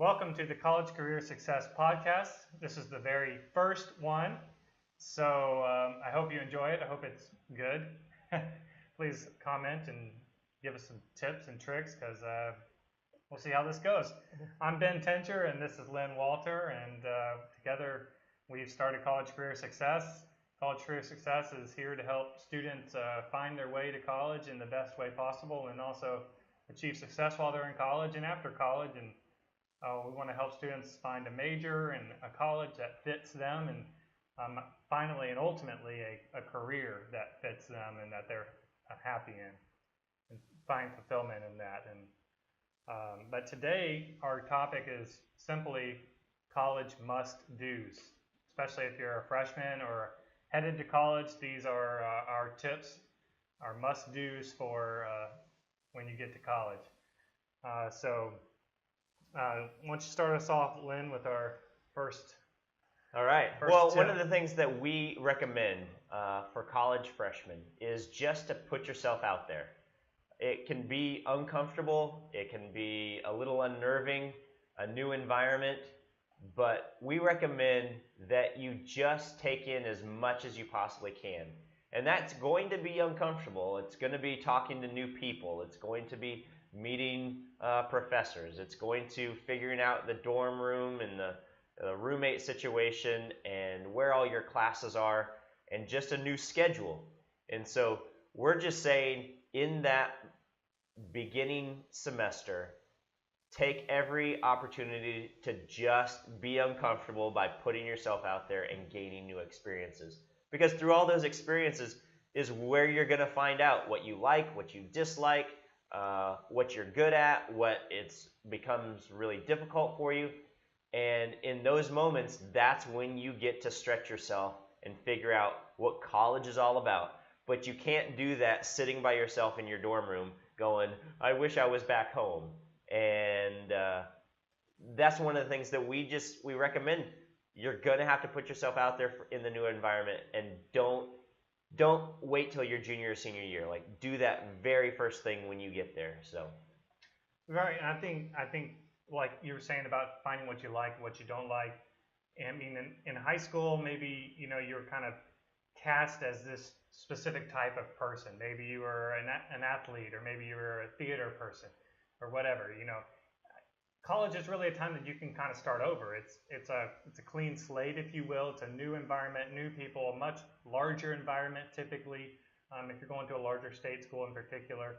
Welcome to the College Career Success Podcast. This is the very first one, so I hope you enjoy it. I hope it's good. Please comment and give us some tips and tricks because we'll see how this goes. I'm Ben Tencher and this is Lynn Walter, and together we've started College Career Success. College Career Success is here to help students find their way to college in the best way possible and also achieve success while they're in college and after college. And we want to help students find a major and a college that fits them, and finally and ultimately a career that fits them and that they're happy in, and find fulfillment in that. And but today our topic is simply college must-dos, especially if you're a freshman or headed to college. These are our tips, our must-dos for when you get to college. Why don't you start us off, Lynn, with our first. All right. First Well, tip. one of the things that we recommend for college freshmen is just to put yourself out there. It can be uncomfortable. It can be a little unnerving, a new environment, but we recommend that you just take in as much as you possibly can. And that's going to be uncomfortable. It's going to be talking to new people. It's going to be meeting professors. It's going to figuring out the dorm room and the roommate situation and where all your classes are and just a new schedule. And so we're just saying in that beginning semester, take every opportunity to just be uncomfortable by putting yourself out there and gaining new experiences. Because through all those experiences is where you're going to find out what you like, what you dislike, what you're good at, what becomes really difficult for you. And in those moments, that's when you get to stretch yourself and figure out what college is all about. But you can't do that sitting by yourself in your dorm room going, I wish I was back home. And that's one of the things that we recommend. You're going to have to put yourself out there in the new environment, and don't wait till your junior or senior year. Like, do that very first thing when you get there. So, Right, and I think like you were saying about finding what you like, what you don't like. I mean, in high school, maybe you're kind of cast as this specific type of person. Maybe you were an athlete, or maybe you were a theater person, or whatever. College is really a time that you can kind of start over. It's a clean slate, if you will. It's a new environment, new people, a much larger environment typically, if you're going to a larger state school in particular.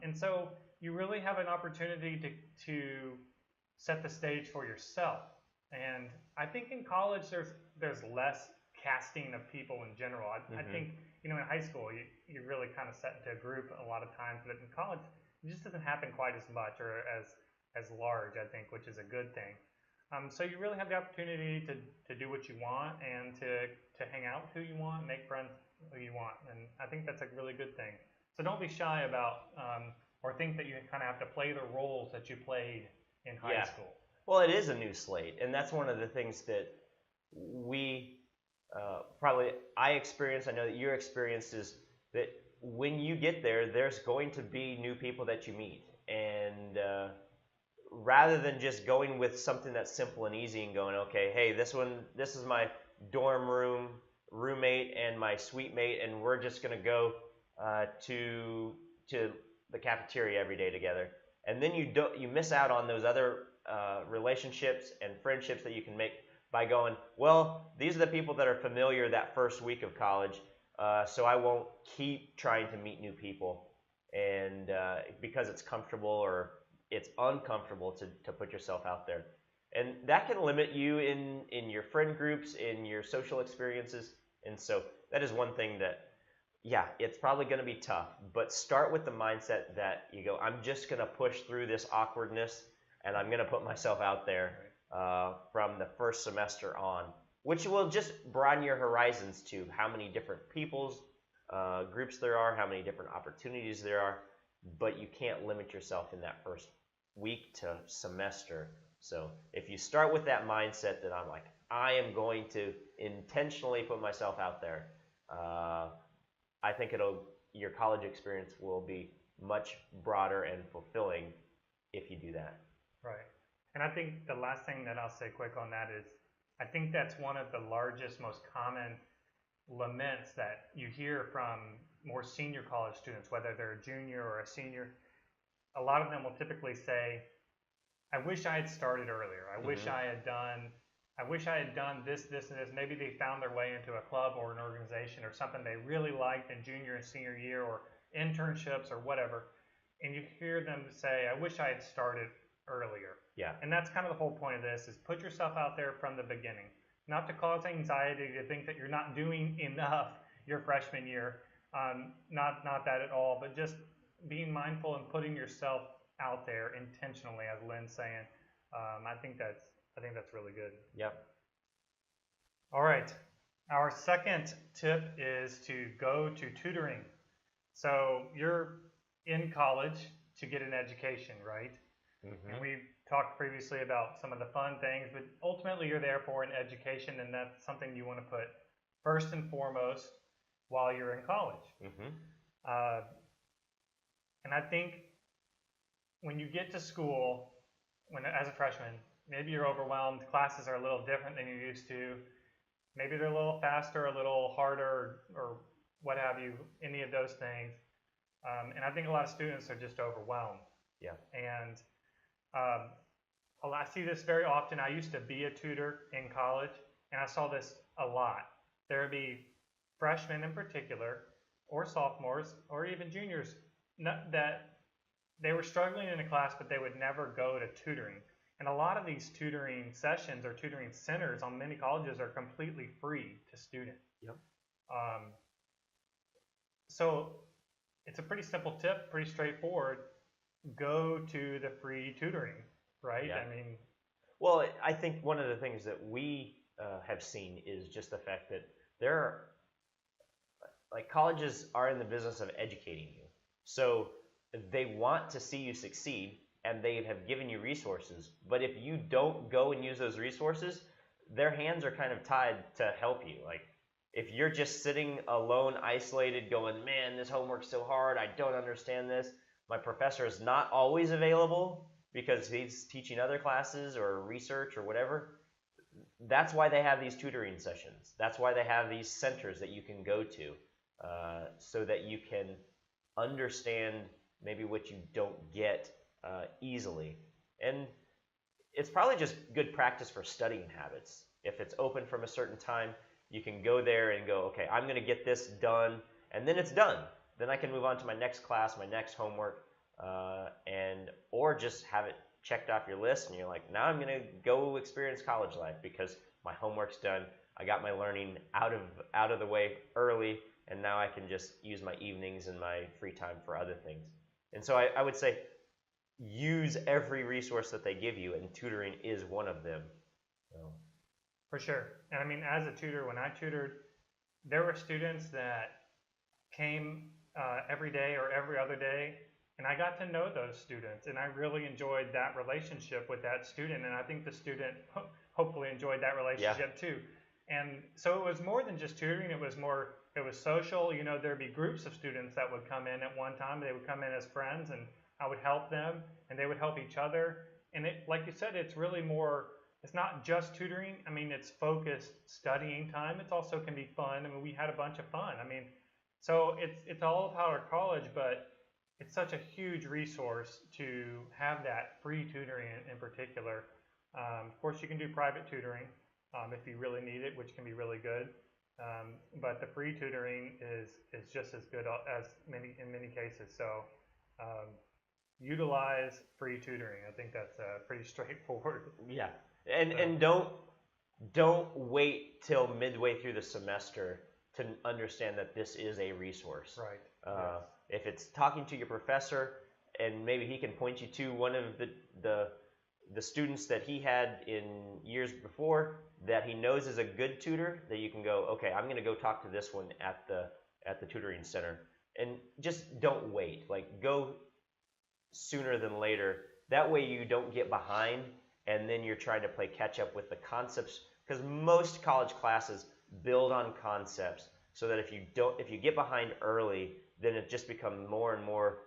And so you really have an opportunity to set the stage for yourself. And I think in college there's less casting of people in general. I think in high school you really kind of set into a group a lot of times, but in college it just doesn't happen quite as much or as large, I think, which is a good thing. So you really have the opportunity to do what you want and to hang out with who you want, make friends who you want, and I think that's a really good thing. So don't be shy about or think that you kind of have to play the roles that you played in high school. Well, it is a new slate, and that's one of the things that we I experienced, I know that your experience is that when you get there, there's going to be new people that you meet, and rather than just going with something that's simple and easy and going, okay, hey, this is my dorm room roommate and my suite mate, and we're just going to go to the cafeteria every day together. And then you miss out on those other relationships and friendships that you can make by going, well, these are the people that are familiar that first week of college, so I won't keep trying to meet new people, and because it's comfortable or it's uncomfortable to put yourself out there. And that can limit you in your friend groups, in your social experiences. And so that is one thing that, yeah, it's probably going to be tough. But start with the mindset that you go, I'm just going to push through this awkwardness, and I'm going to put myself out there from the first semester on, which will just broaden your horizons to how many different people's groups there are, how many different opportunities there are. But you can't limit yourself in that first week to semester. So if you start with that mindset that I'm like, I am going to intentionally put myself out there, I think your college experience will be much broader and fulfilling if you do that. Right. And I think the last thing that I'll say quick on that is, I think that's one of the largest, most common laments that you hear from more senior college students, whether they're a junior or a senior. A lot of them will typically say, I wish I had started earlier. I wish I had done this, this, and this. Maybe they found their way into a club or an organization or something they really liked in junior and senior year, or internships or whatever. And you hear them say, I wish I had started earlier. Yeah. And that's kind of the whole point of this, is put yourself out there from the beginning. Not to cause anxiety to think that you're not doing enough your freshman year. Not that at all, but just being mindful and putting yourself out there intentionally, as Lynn's saying. I think that's really good. Yep. All right. Our second tip is to go to tutoring. So you're in college to get an education, right? And we talked previously about some of the fun things, but ultimately you're there for an education, and that's something you want to put first and foremost while you're in college. And I think when you get to school, as a freshman, maybe you're overwhelmed. Classes are a little different than you're used to. Maybe they're a little faster, a little harder, or what have you, any of those things. And I think a lot of students are just overwhelmed. Yeah. And I see this very often. I used to be a tutor in college, and I saw this a lot. There would be freshmen in particular, or sophomores, or even juniors, that they were struggling in a class, but they would never go to tutoring. And a lot of these tutoring sessions or tutoring centers on many colleges are completely free to students. Yep. So it's a pretty simple tip, pretty straightforward. Go to the free tutoring, right? Yeah. I mean, well, I think one of the things that we have seen is just the fact that colleges are in the business of educating you. So they want to see you succeed, and they have given you resources. But if you don't go and use those resources, their hands are kind of tied to help you. Like, if you're just sitting alone, isolated, going, man, this homework's so hard, I don't understand this. My professor is not always available because he's teaching other classes or research or whatever. That's why they have these tutoring sessions. That's why they have these centers that you can go to, so that you can understand maybe what you don't get easily. And it's probably just good practice for studying habits. If it's open from a certain time, you can go there and go, okay, I'm going to get this done, and then it's done. Then I can move on to my next class, my next homework, or just have it checked off your list, and you're like, now I'm going to go experience college life because my homework's done. I got my learning out of the way early, and now I can just use my evenings and my free time for other things. And so I would say use every resource that they give you, and tutoring is one of them. So. For sure. And I mean, as a tutor, when I tutored, there were students that came every day or every other day, and I got to know those students, and I really enjoyed that relationship with that student, and I think the student hopefully enjoyed that relationship too. And so it was more than just tutoring. It was social. You know, there'd be groups of students that would come in at one time. They would come in as friends, and I would help them, and they would help each other. And it, like you said, it's really more, it's not just tutoring. I mean, it's focused studying time. It also can be fun. I mean, we had a bunch of fun. I mean, so it's all about our college, but it's such a huge resource to have that free tutoring in particular. Of course, you can do private tutoring if you really need it, which can be really good. But the free tutoring is just as good as in many cases. So utilize free tutoring. I think that's pretty straightforward. Yeah, and don't wait till midway through the semester to understand that this is a resource. Right. Yes. If it's talking to your professor, and maybe he can point you to one of the students that he had in years before that he knows is a good tutor, that you can go, okay, I'm going to go talk to this one at the tutoring center. And just don't wait. Like, go sooner than later. That way you don't get behind, and then you're trying to play catch up with the concepts, because most college classes build on concepts, so that if you get behind early, then it just becomes more and more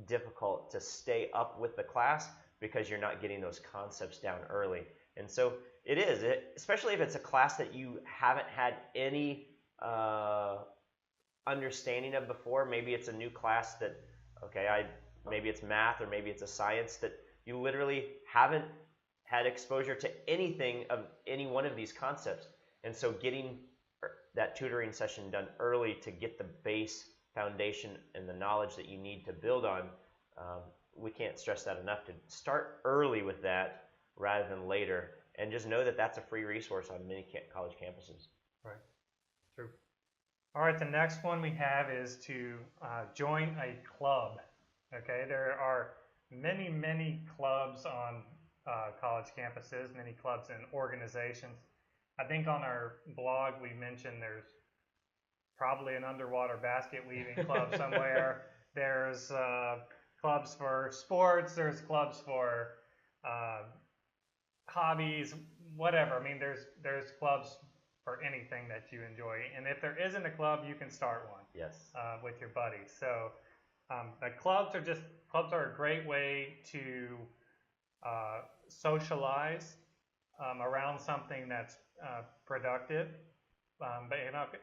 difficult to stay up with the class. because you're not getting those concepts down early. And so especially if it's a class that you haven't had any understanding of before. Maybe it's a new class that, maybe it's math or maybe it's a science that you literally haven't had exposure to anything of any one of these concepts. And so getting that tutoring session done early to get the base foundation and the knowledge that you need to build on, we can't stress that enough, to start early with that rather than later. And just know that that's a free resource on many college campuses. Right. True. All right, the next one we have is to join a club. Okay, there are many, many clubs on college campuses, many clubs and organizations. I think on our blog we mentioned there's probably an underwater basket weaving club somewhere. There's clubs for sports, there's clubs for hobbies, whatever. I mean, there's clubs for anything that you enjoy. And if there isn't a club, you can start one. Yes. With your buddies. So the clubs are a great way to socialize around something that's productive. But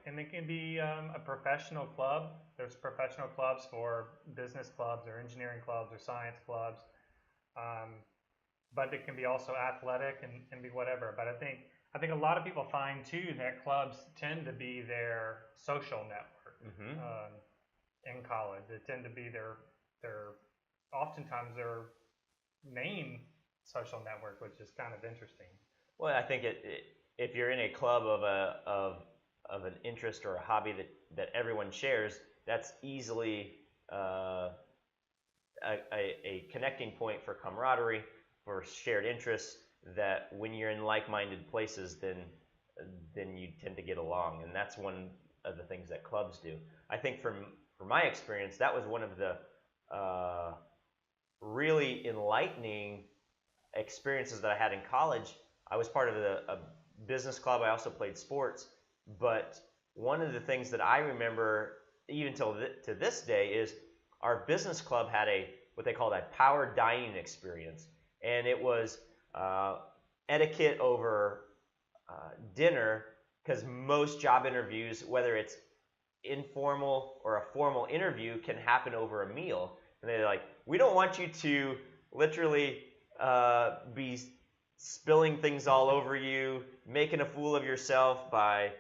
and it can be a professional club. There's professional clubs for business clubs or engineering clubs or science clubs. But it can be also athletic and be whatever. But I think a lot of people find too that clubs tend to be their social network in college. They tend to be their oftentimes their main social network, which is kind of interesting. Well, I think if you're in a club of an interest or a hobby that everyone shares, that's easily a connecting point for camaraderie, for shared interests, that when you're in like-minded places, then you tend to get along. And that's one of the things that clubs do. I think from my experience, that was one of the really enlightening experiences that I had in college. I was part of a business club. I also played sports. But one of the things that I remember even to this day is our business club had what they called a power dining experience. And it was etiquette over dinner, because most job interviews, whether it's informal or a formal interview, can happen over a meal. And they're like, we don't want you to literally be spilling things all over you, making a fool of yourself by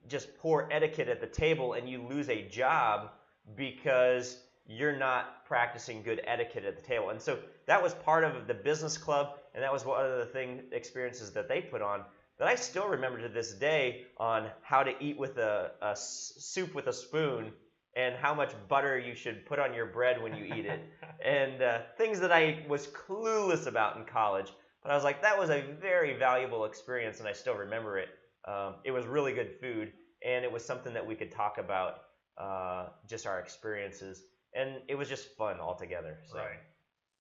just poor etiquette at the table, and you lose a job because you're not practicing good etiquette at the table. And so that was part of the business club, and that was one of the experiences that they put on that I still remember to this day, on how to eat with a soup with a spoon, and how much butter you should put on your bread when you eat it, and things that I was clueless about in college. But I was like, that was a very valuable experience, and I still remember it. It was really good food, and it was something that we could talk about, just our experiences, and it was just fun altogether. So. Right.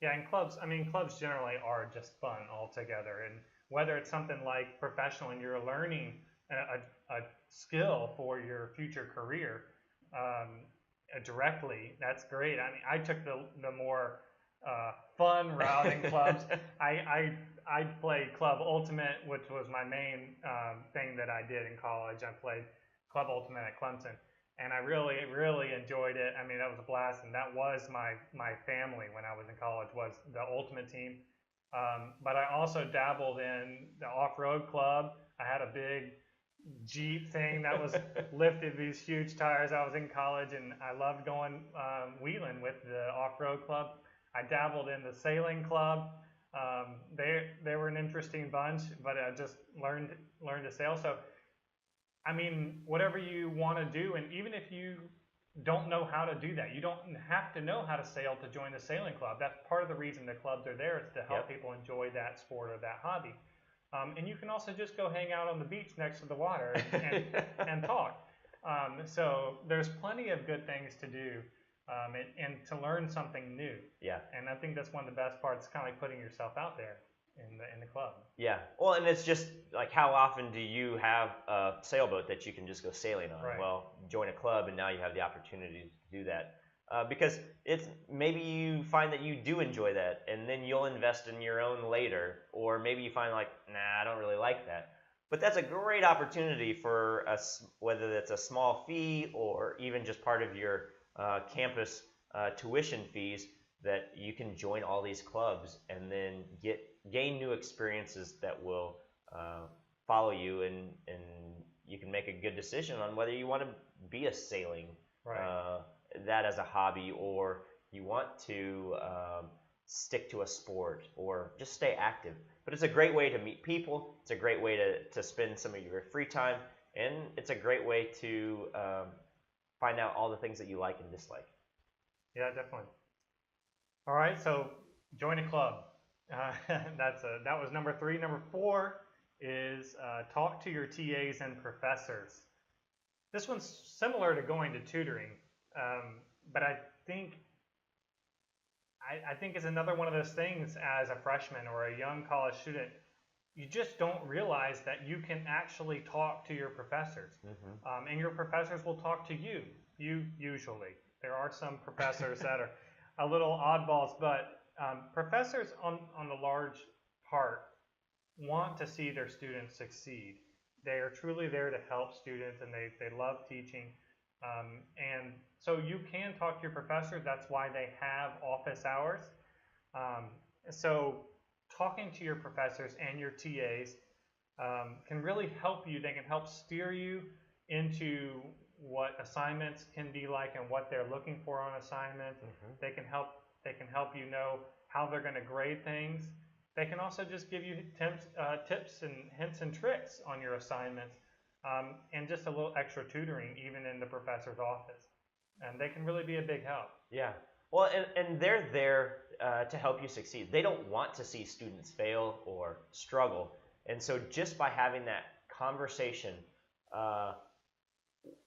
Yeah, and clubs generally are just fun altogether, and whether it's something like professional and you're learning a skill for your future career directly, that's great. I mean, I took the more fun route in clubs. I played Club Ultimate, which was my main thing that I did in college. I played Club Ultimate at Clemson, and I really, really enjoyed it. I mean, that was a blast, and that was my family when I was in college, was the Ultimate team. But I also dabbled in the off-road club. I had a big Jeep thing that was lifted these huge tires. I was in college, and I loved going wheeling with the off-road club. I dabbled in the sailing club. They were an interesting bunch, but I just learned to sail. So, I mean, whatever you want to do, and even if you don't know how to do that, you don't have to know how to sail to join the sailing club. That's part of the reason the clubs are there, is to help people enjoy that sport or that hobby. And you can also just go hang out on the beach next to the water and talk. So there's plenty of good things to do. And to learn something new. Yeah. And I think that's one of the best parts, kind of like putting yourself out there in the club. Yeah. Well, and it's just like, how often do you have a sailboat that you can just go sailing on? Right. Well, join a club, and now you have the opportunity to do that. because it's maybe you find that you do enjoy that, and then you'll invest in your own later, or maybe you find like, nah, I don't really like that. But that's a great opportunity for us, whether that's a small fee or even just part of your campus tuition fees, that you can join all these clubs and then gain new experiences that will follow you, and you can make a good decision on whether you want to be a sailing Right. that as a hobby, or you want to stick to a sport or just stay active. But it's a great way to meet people. It's a great way to spend some of your free time, and it's a great way to find out all the things that you like and dislike. Yeah, definitely. All right, so join a club. That was number three. Number four is talk to your TAs and professors. This one's similar to going to tutoring, but think I think it's another one of those things as a freshman or a young college student. You just don't realize that you can actually talk to your professors, and your professors will talk to you. You usually. There are some professors that are a little oddballs, but professors on the large part want to see their students succeed. They are truly there to help students, and they love teaching. And so you can talk to your professor. That's why they have office hours. Um, so talking to your professors and your TAs can really help you. They can help steer you into what assignments can be like and what they're looking for on assignments. They can help. They can help you know how they're going to grade things. They can also just give you tips and hints and tricks on your assignments, and just a little extra tutoring even in the professor's office. And they can really be a big help. Yeah. Well, and they're there to help you succeed. They don't want to see students fail or struggle. And so just by having that conversation,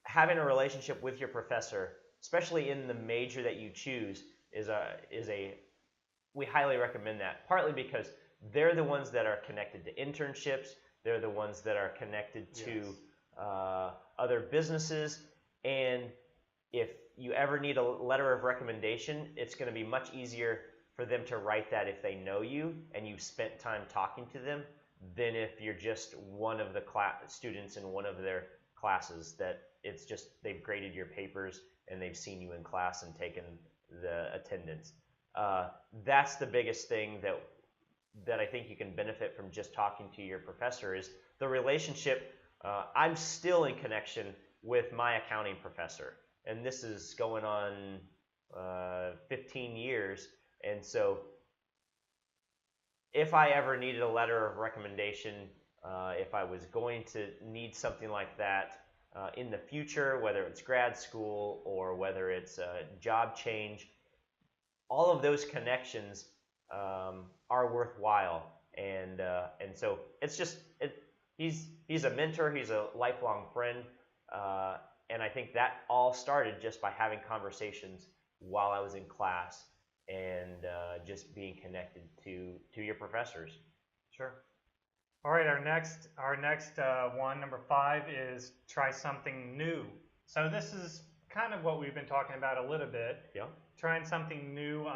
having a relationship with your professor, especially in the major that you choose, we highly recommend that. Partly because they're the ones that are connected to internships. They're the ones that are connected to other businesses. And if you ever need a letter of recommendation, it's going to be much easier for them to write that if they know you and you've spent time talking to them, than if you're just one of the students in one of their classes that it's just they've graded your papers and they've seen you in class and taken the attendance. That's the biggest thing that I think you can benefit from just talking to your professor is the relationship. I'm still in connection with my accounting professor, and this is going on 15 years. And so if I ever needed a letter of recommendation, if I was going to need something like that in the future, whether it's grad school or whether it's a job change, all of those connections are worthwhile. And so it's just he's a mentor, he's a lifelong friend, and I think that all started just by having conversations while I was in class, and just being connected to your professors. Sure. All right, our next one, number five, is try something new. So this is kind of what we've been talking about a little bit. Yeah. Trying something new,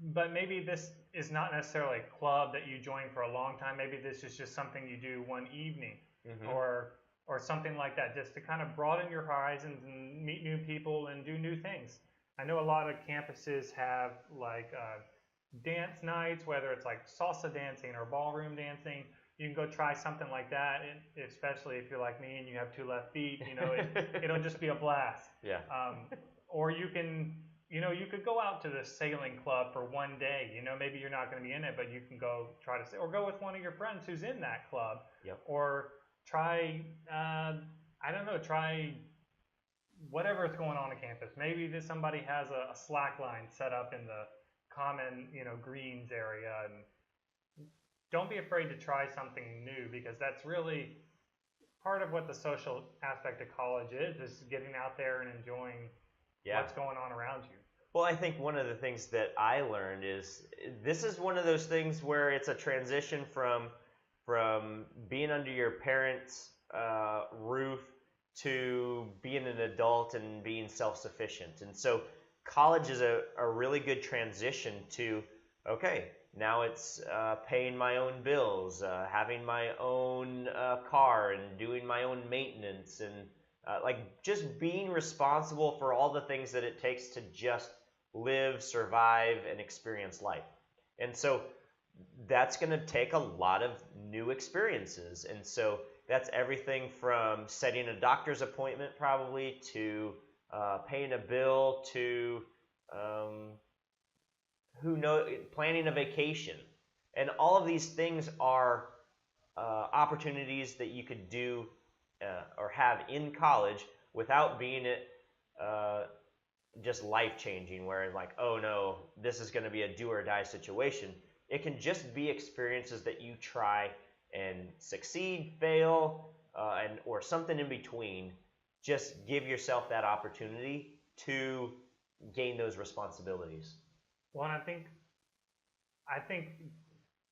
but maybe this is not necessarily a club that you join for a long time. Maybe this is just something you do one evening, or something like that, just to kind of broaden your horizons and meet new people and do new things. I know a lot of campuses have like dance nights, whether it's like salsa dancing or ballroom dancing. You can go try something like that, and especially if you're like me and you have two left feet, it'll just be a blast. Yeah. Or you could go out to the sailing club for one day. Maybe you're not going to be in it, but you can go try to or go with one of your friends who's in that club. Yep. Or try, I don't know, try whatever is going on campus. Maybe somebody has a slack line set up in the common, greens area. And don't be afraid to try something new, because that's really part of what the social aspect of college is getting out there and enjoying what's going on around you. Well, I think one of the things that I learned is this is one of those things where it's a transition from being under your parents' roof to being an adult and being self-sufficient. And so college is a really good transition to, okay, now it's paying my own bills, having my own car, and doing my own maintenance, and like just being responsible for all the things that it takes to just live, survive, and experience life. And so that's going to take a lot of new experiences. And so that's everything from setting a doctor's appointment, probably, to paying a bill, to planning a vacation. And all of these things are opportunities that you could do or have in college without being just life changing, where like, oh no, this is going to be a do or die situation. It can just be experiences that you try and succeed, fail, or something in between. Just give yourself that opportunity to gain those responsibilities. Well, and I think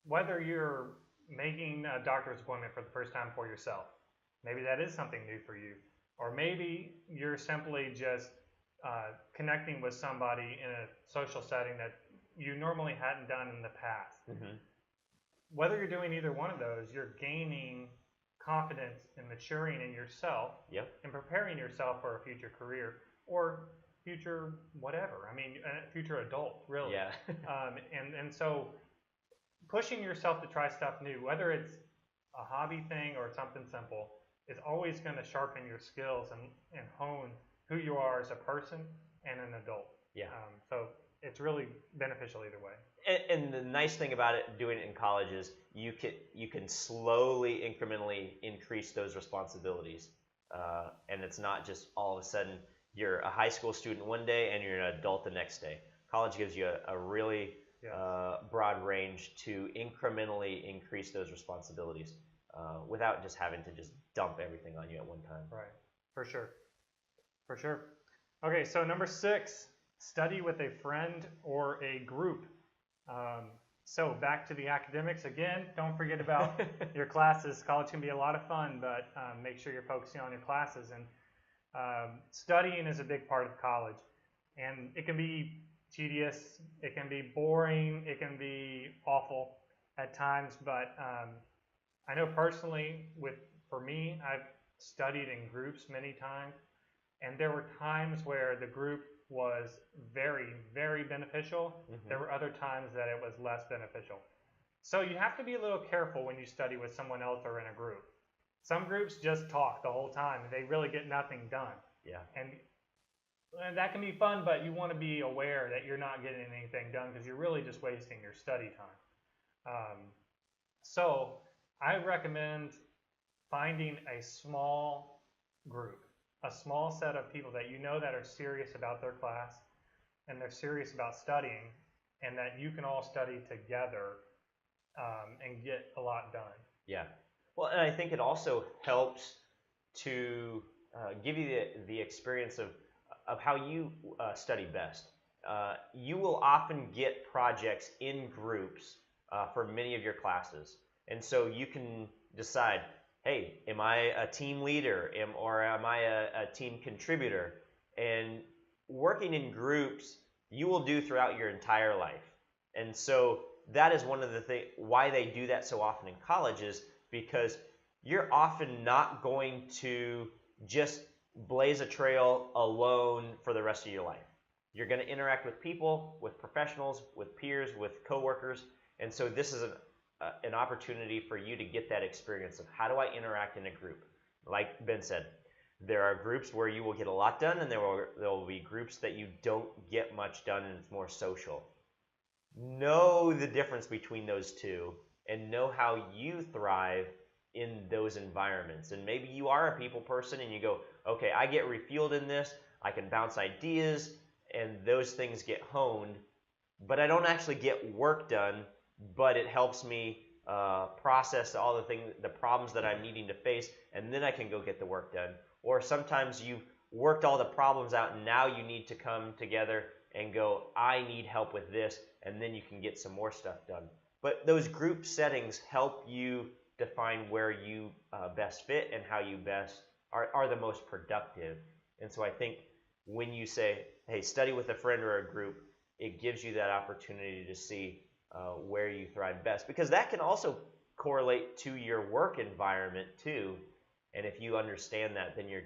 whether you're making a doctor's appointment for the first time for yourself, maybe that is something new for you, or maybe you're simply just connecting with somebody in a social setting that you normally hadn't done in the past. Mm-hmm. Whether you're doing either one of those, you're gaining confidence and maturing in yourself. Yep. And preparing yourself for a future career or future whatever. I mean, future adult, really. Yeah. And so pushing yourself to try stuff new, whether it's a hobby thing or something simple, is always going to sharpen your skills and hone who you are as a person and an adult. Yeah. So it's really beneficial either way. And the nice thing about it, doing it in college, is you can slowly, incrementally increase those responsibilities, and it's not just all of a sudden you're a high school student one day and you're an adult the next day. College gives you a really broad range to incrementally increase those responsibilities without just having to just dump everything on you at one time. Right, for sure. For sure. Okay, so number 6, study with a friend or a group. So back to the academics again. Don't forget about your classes. College can be a lot of fun, but make sure you're focusing on your classes. And studying is a big part of college. And it can be tedious, it can be boring, it can be awful at times. But I know personally, for me, I've studied in groups many times. And there were times where the group was very, very beneficial. Mm-hmm. There were other times that it was less beneficial. So you have to be a little careful when you study with someone else or in a group. Some groups just talk the whole time and they really get nothing done. Yeah. And that can be fun, but you want to be aware that you're not getting anything done because you're really just wasting your study time. So I recommend finding a small group. A small set of people that you know that are serious about their class and they're serious about studying, and that you can all study together and get a lot done. Yeah. Well, and I think it also helps to give you the experience of how you study best. You will often get projects in groups for many of your classes, and so you can decide, hey, am I a team leader or am I a team contributor? And working in groups, you will do throughout your entire life. And so that is one of the things why they do that so often in college, is because you're often not going to just blaze a trail alone for the rest of your life. You're going to interact with people, with professionals, with peers, with coworkers. And so this is an opportunity for you to get that experience of how do I interact in a group. Like Ben said, there are groups where you will get a lot done, and there will be groups that you don't get much done, and it's more social. Know the difference between those two and know how you thrive in those environments. And maybe you are a people person and you go, okay, I get refueled in this, I can bounce ideas, and those things get honed, but I don't actually get work done, but it helps me process all the problems that I'm needing to face, and then I can go get the work done. Or sometimes you've worked all the problems out, and now you need to come together and go, I need help with this, and then you can get some more stuff done. But those group settings help you define where you best fit and how you best are the most productive. And so I think when you say, hey, study with a friend or a group, it gives you that opportunity to see where you thrive best, because that can also correlate to your work environment too. And if you understand that, then you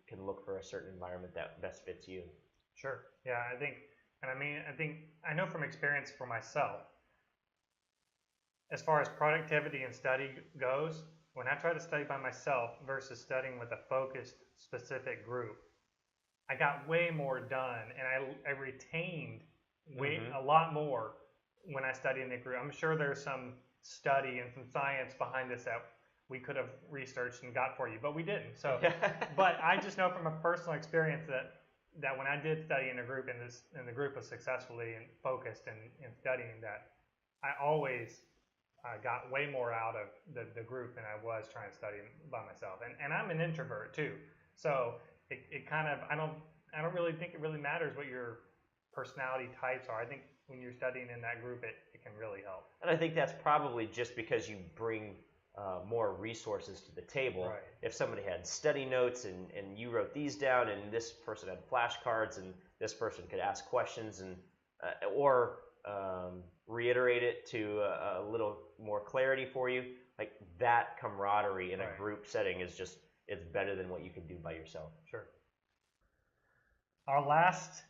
can look for a certain environment that best fits you. Sure. Yeah, I think, and I know from experience for myself, as far as productivity and study goes, when I try to study by myself versus studying with a focused, specific group, I got way more done, and I retained a lot more when I studied in a group. I'm sure there's some study and some science behind this that we could have researched and got for you, but we didn't. So, but I just know from a personal experience that when I did study in a group and the group was successfully and focused in studying, that I always got way more out of the group than I was trying to study by myself. And I'm an introvert too, so it kind of I don't really think it really matters what your personality types are. I think when you're studying in that group, it can really help. And I think that's probably just because you bring more resources to the table. Right. If somebody had study notes and you wrote these down, and this person had flashcards, and this person could ask questions and or reiterate it to a little more clarity for you, like that camaraderie in a group setting is just, it's better than what you can do by yourself. Sure. Our last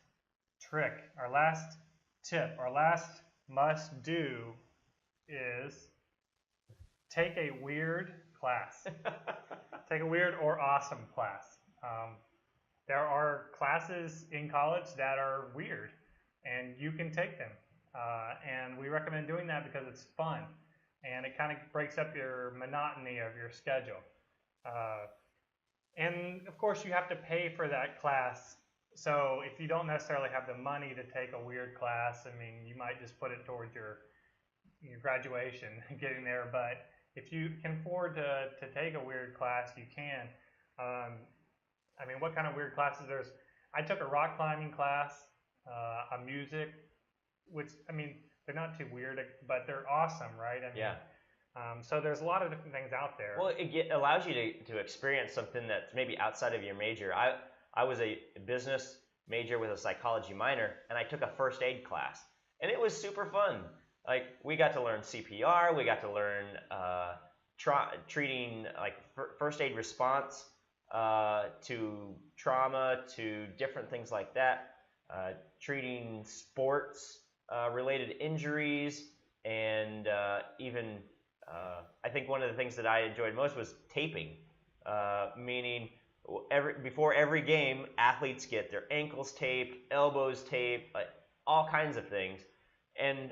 trick, our last tip, our last must do is take a weird class. Take a weird or awesome class. There are classes in college that are weird, and you can take them. And we recommend doing that because it's fun, and it kind of breaks up your monotony of your schedule. And of course, you have to pay for that class. So if you don't necessarily have the money to take a weird class, I mean, you might just put it towards your graduation, getting there. But if you can afford to take a weird class, you can. I mean, what kind of weird classes? I took a rock climbing class, a music, which, I mean, they're not too weird, but they're awesome, right? I mean, yeah. So there's a lot of different things out there. Well, it allows you to experience something that's maybe outside of your major. I was a business major with a psychology minor, and I took a first aid class, and it was super fun. Like, we got to learn CPR, we got to learn treating like first aid response to trauma, to different things like that, treating sports related injuries, and even I think one of the things that I enjoyed most was taping, meaning before every game, athletes get their ankles taped, elbows taped, like all kinds of things. And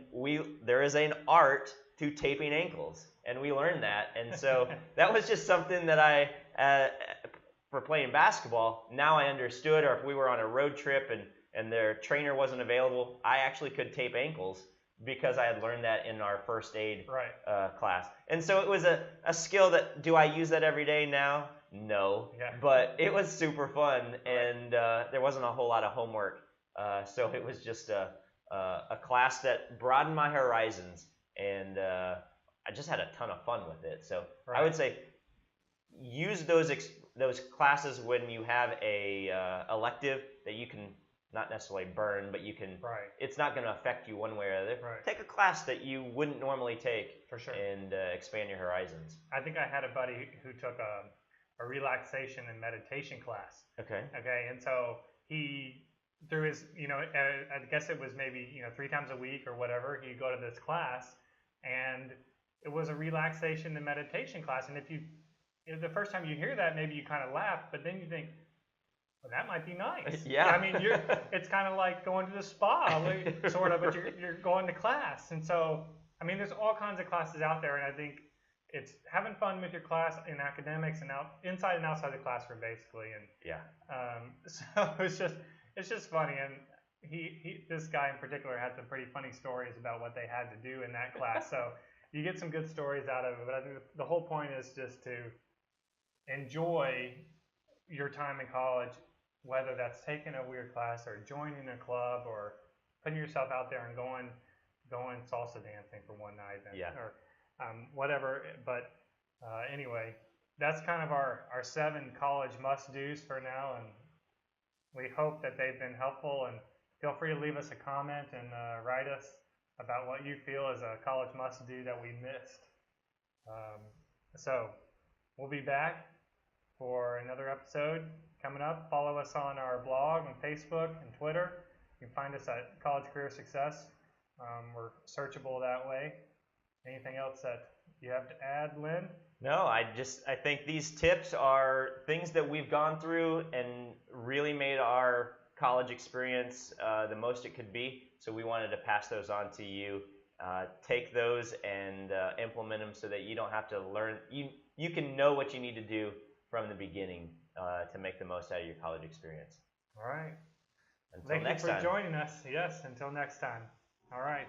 there is an art to taping ankles, and we learned that. And so that was just something that for playing basketball, now I understood. Or if we were on a road trip and their trainer wasn't available, I actually could tape ankles because I had learned that in our first aid class. And so it was a skill that, do I use that every day now? No. Yeah. But it was super fun, and there wasn't a whole lot of homework. So it was just a class that broadened my horizons, and I just had a ton of fun with it. So I would say use those classes when you have a elective that you can not necessarily burn, but you can. It's not going to affect you one way or the other. Take a class that you wouldn't normally take, for sure, and expand your horizons. I think I had a buddy who took a relaxation and meditation class. Okay, and so he, through his, I guess it was maybe 3 times a week or whatever, he'd go to this class, and it was a relaxation and meditation class. And if the first time you hear that, maybe you kind of laugh, but then you think, well, that might be nice. Yeah. I mean, it's kind of like going to the spa, sort of, but you're going to class. And so, I mean, there's all kinds of classes out there, and I think it's having fun with your class in academics and inside and outside the classroom, basically. And so it's just funny. And this guy in particular had some pretty funny stories about what they had to do in that class. So you get some good stories out of it. But I think the whole point is just to enjoy your time in college, whether that's taking a weird class or joining a club or putting yourself out there and going salsa dancing for one night, or whatever. But anyway, that's kind of our 7 college must-dos for now. And We hope that they've been helpful, and feel free to leave us a comment and write us about what you feel is a college must-do that we missed. So we'll be back for another episode coming up. Follow us on our blog on Facebook and Twitter. You can find us at College Career Success. We're searchable that way. Anything else that you have to add, Lynn? No, I think these tips are things that we've gone through and really made our college experience the most it could be. So we wanted to pass those on to you. Take those and implement them so that you don't have to learn. You can know what you need to do from the beginning to make the most out of your college experience. All right. Until Thank next you for time. joining us. Yes, until next time. All right.